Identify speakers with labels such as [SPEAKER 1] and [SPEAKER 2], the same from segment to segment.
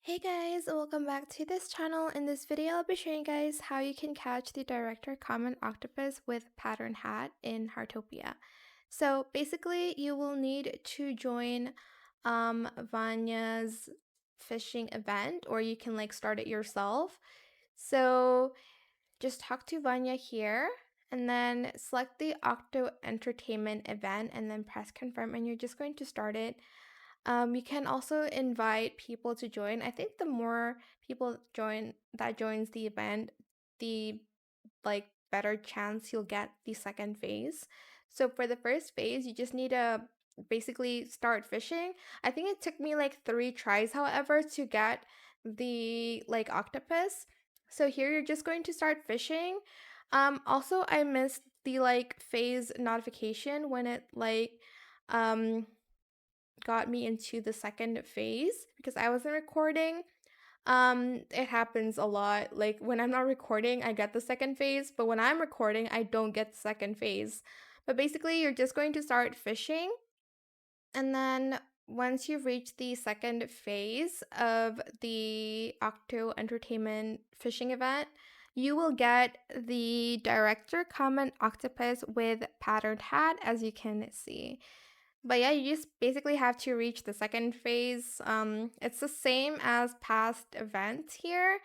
[SPEAKER 1] Hey guys, welcome back to this channel. In this video, I'll be showing you guys how you can catch the director common octopus with pattern hat in Heartopia. So basically, you will need to join Vanya's fishing event, or you can like start it yourself. So just talk to Vanya here and then select the Octo Entertainment event and then press confirm and you're just going to start it. You can also invite people to join. I think the more people joins the event, the better chance you'll get the second phase. So for the first phase, you just need to basically start fishing. I think it took me like 3 tries, however, to get the octopus. So here you're just going to start fishing. Also I missed the phase notification when it um got me into the second phase because I wasn't recording. It happens a lot. Like when I'm not recording, I get the second phase, but when I'm recording, I don't get the second phase. But basically, you're just going to start fishing, and then once you've reached the second phase of the Octo Entertainment fishing event, you will get the director common octopus with patterned hat, as you can see. But yeah, you just basically have to reach the second phase. It's the same as past events here.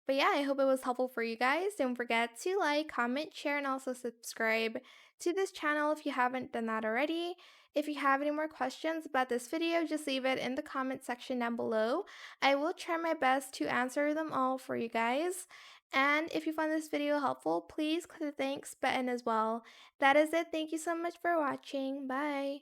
[SPEAKER 1] But yeah, I hope it was helpful for you guys. Don't forget to like, comment, share, and also subscribe to this channel if you haven't done that already. If you have any more questions about this video, just leave it in the comment section down below. I will try my best to answer them all for you guys. And if you found this video helpful, please click the thanks button as well. That is it. Thank you so much for watching. Bye.